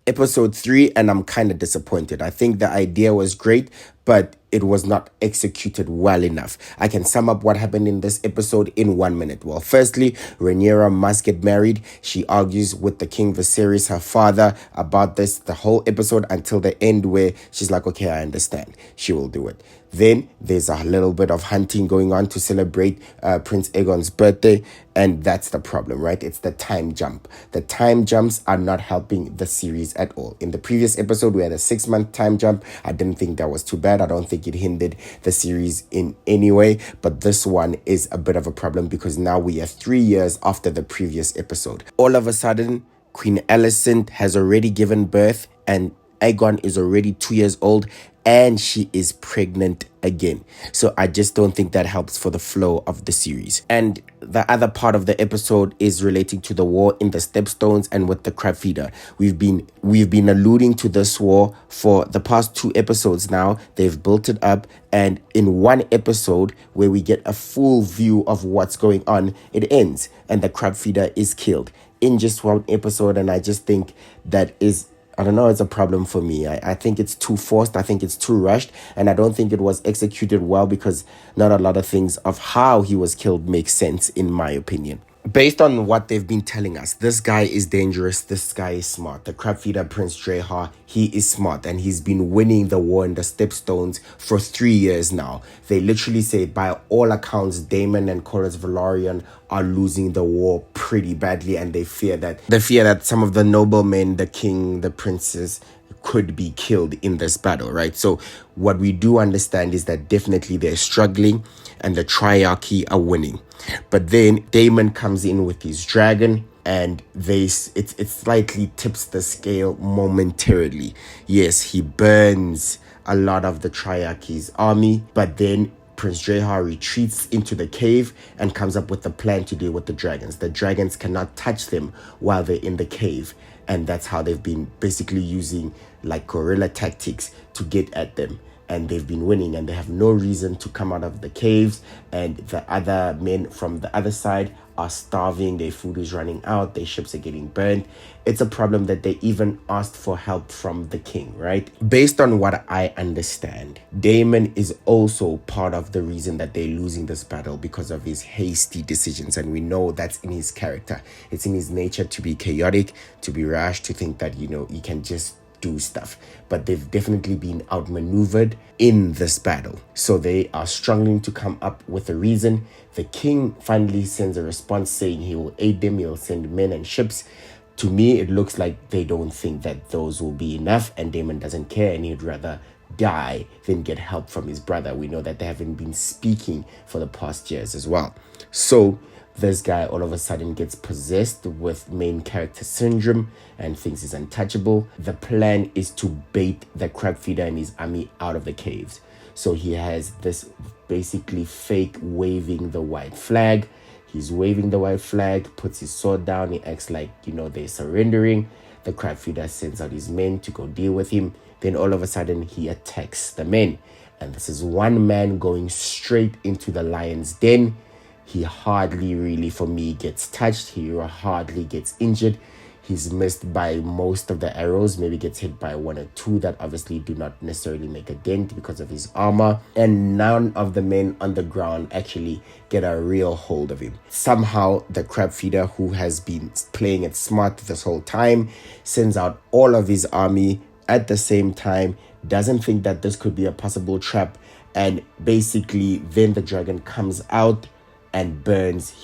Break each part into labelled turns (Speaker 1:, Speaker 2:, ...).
Speaker 1: episode 3 and I'm kind of disappointed. I think the idea was great, but it was not executed well enough. I can sum up what happened in this episode in 1 minute. Well, firstly, Rhaenyra must get married. She argues with the King Viserys, her father, about this the whole episode until the end where she's like, okay, I understand. She will do it. Then there's a little bit of hunting going on to celebrate Prince Aegon's birthday. And that's the problem, right? It's the time jump. The time jumps are not helping the series at all. In the previous episode, we had a 6-month time jump. I didn't think that was too bad. I don't think it hindered the series in any way. But this one is a bit of a problem because now we are 3 years after the previous episode. All of a sudden, Queen Alicent has already given birth and Aegon is already 2 years old and she is pregnant again. So I just don't think that helps for the flow of the series. And the other part of the episode is relating to the war in the Stepstones and with the crab feeder. We've been alluding to this war for the past 2 episodes now. They've built it up, and in one episode where we get a full view of what's going on, it ends and the crab feeder is killed in just one episode. And I just think that is, I don't know, it's a problem for me. I think it's too forced. I think it's too rushed. And I don't think it was executed well because not a lot of things of how he was killed make sense, in my opinion. Based on what they've been telling us, this guy is dangerous. This guy is smart. The crab feeder, Prince Rhaenyra, he is smart. And he's been winning the war in the Stepstones for 3 years now. They literally say, by all accounts, Daemon and Corlys Velaryon are losing the war pretty badly. And they fear that some of the noblemen, the king, the princes, could be killed in this battle, right? So what we do understand is that definitely they're struggling and the triarchy are winning. But then Daemon comes in with his dragon and it slightly tips the scale momentarily. Yes, he burns a lot of the triarchy's army, but then Prince Rhaenyra retreats into the cave and comes up with a plan to deal with the dragons. The dragons cannot touch them while they're in the cave. And that's how they've been basically using like guerrilla tactics to get at them. And they've been winning and they have no reason to come out of the caves. And the other men from the other side are starving. Their food is running out. Their ships are getting burned. It's a problem that they even asked for help from the king, right? Based on what I understand, Daemon is also part of the reason that they're losing this battle because of his hasty decisions. And we know that's in his character. It's in his nature to be chaotic, to be rash, to think that, he can just do stuff. But they've definitely been outmaneuvered in this battle. So they are struggling to come up with a reason. The king finally sends a response saying he will aid them. He'll send men and ships. To me, it looks like they don't think that those will be enough and Daemon doesn't care and he'd rather die than get help from his brother. We know that they haven't been speaking for the past years as well. So this guy all of a sudden gets possessed with main character syndrome and thinks he's untouchable. The plan is to bait the crab feeder and his army out of the caves. So he has this basically fake waving the white flag. He's waving the white flag, puts his sword down. He acts like, they're surrendering. The crab feeder sends out his men to go deal with him. Then all of a sudden he attacks the men. And this is one man going straight into the lion's den. He hardly really, for me, gets touched. He hardly gets injured. He's missed by most of the arrows, maybe gets hit by 1 or 2 that obviously do not necessarily make a dent because of his armor. And none of the men on the ground actually get a real hold of him. Somehow, the crab feeder, who has been playing it smart this whole time, sends out all of his army at the same time, doesn't think that this could be a possible trap. And basically, then the dragon comes out and burns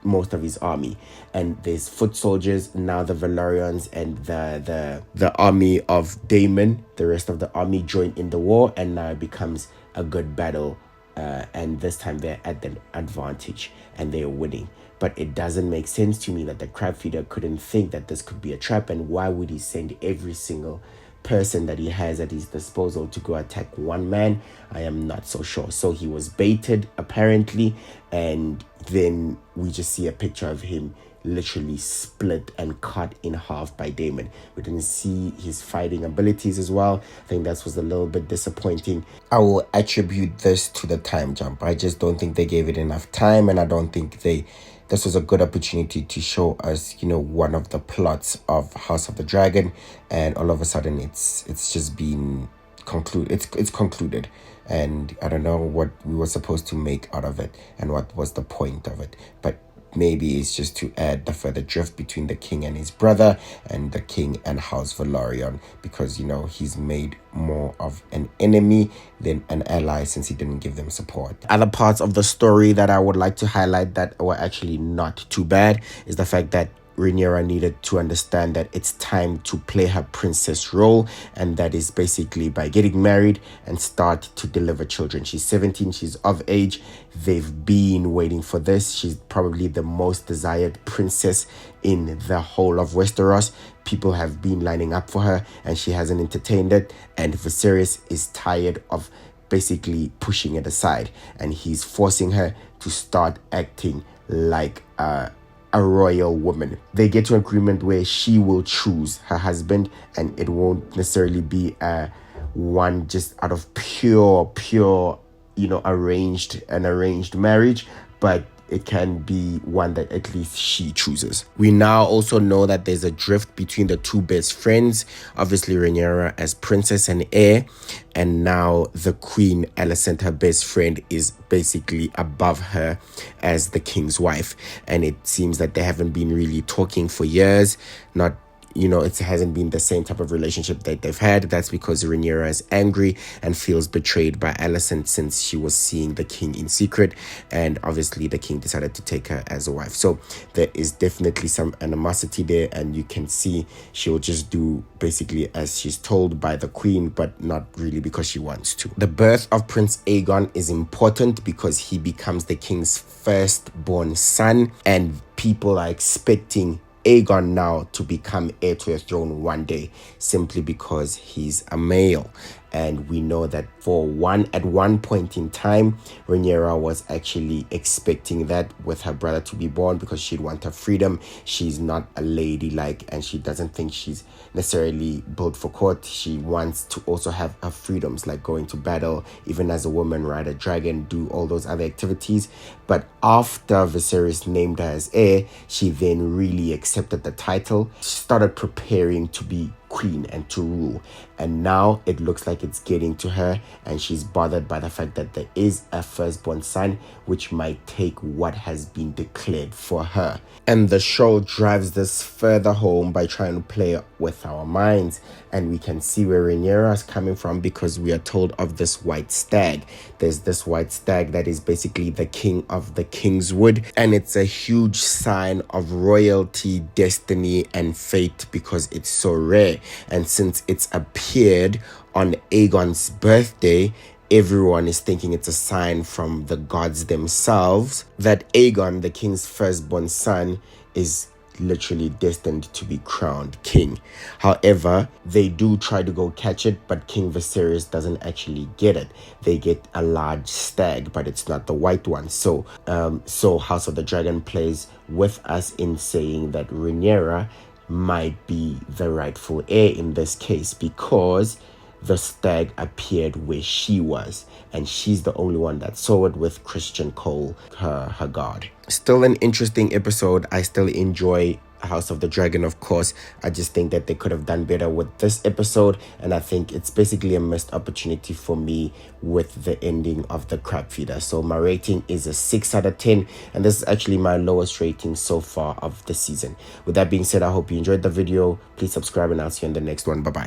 Speaker 1: most of his army. And there's foot soldiers, now the Velaryons and the army of Daemon, the rest of the army join in the war, and now it becomes a good battle. And this time they're at the advantage and they're winning. But it doesn't make sense to me that the crab feeder couldn't think that this could be a trap. And why would he send every single person that he has at his disposal to go attack one man? I am not so sure. So he was baited apparently, and then we just see a picture of him literally split and cut in half by Daemon. We didn't see his fighting abilities as well. I think that was a little bit disappointing. I will attribute this to the time jump. I just don't think they gave it enough time, and I don't think they this was a good opportunity to show us, one of the plots of House of the Dragon, and all of a sudden it's just been concluded. It's concluded, and I don't know what we were supposed to make out of it and what was the point of it, but maybe it's just to add the further drift between the king and his brother and the king and House Velaryon, because he's made more of an enemy than an ally since he didn't give them support. Other parts of the story that I would like to highlight that were actually not too bad is the fact that Rhaenyra needed to understand that it's time to play her princess role, and that is basically by getting married and start to deliver children. She's 17, she's of age. They've been waiting for this. She's probably the most desired princess in the whole of Westeros. People have been lining up for her and she hasn't entertained it, and Viserys is tired of basically pushing it aside, and he's forcing her to start acting like a royal woman. They get to an agreement where she will choose her husband, and it won't necessarily be one just out of pure arranged marriage, but it can be one that at least she chooses. We now also know that there's a drift between the two best friends, obviously Rhaenyra as princess and heir, and now the Queen Alicent, her best friend, is basically above her as the king's wife, and it seems that they haven't been really talking for years. It hasn't been the same type of relationship that they've had. That's because Rhaenyra is angry and feels betrayed by Alicent since she was seeing the king in secret, and obviously the king decided to take her as a wife. So there is definitely some animosity there, and you can see she'll just do basically as she's told by the queen, but not really because she wants to. The birth of Prince Aegon is important because he becomes the king's firstborn son, and people are expecting Aegon now to become heir to the throne one day, simply because he's a male. And we know that at one point in time, Rhaenyra was actually expecting that with her brother to be born because she'd want her freedom. She's not a ladylike, and she doesn't think she's necessarily built for court. She wants to also have her freedoms, like going to battle, even as a woman, ride a dragon, do all those other activities. But after Viserys named her as heir, she then really accepted the title. She started preparing to be queen and to rule, and now it looks like it's getting to her, and she's bothered by the fact that there is a firstborn son, which might take what has been declared for her. And the show drives this further home by trying to play with our minds, and we can see where Rhaenyra is coming from because we are told of this white stag. There's this white stag that is basically the king of the Kingswood, and it's a huge sign of royalty, destiny, and fate because it's so rare. And since it's appeared on Aegon's birthday, everyone is thinking it's a sign from the gods themselves that Aegon, the king's firstborn son, is literally destined to be crowned king. However, they do try to go catch it, but King Viserys doesn't actually get it. They get a large stag, but it's not the white one. So House of the Dragon plays with us in saying that Rhaenyra might be the rightful heir in this case because the stag appeared where she was, and she's the only one that saw it with Christian Cole, her guard. Still an interesting episode. I still enjoy House of the Dragon, of course. I just think that they could have done better with this episode, and I think it's basically a missed opportunity for me with the ending of the crab feeder. So my rating is a 6 out of 10, and this is actually my lowest rating so far of the season. With that being said, I hope you enjoyed the video. Please subscribe, and I'll see you in the next one. Bye bye.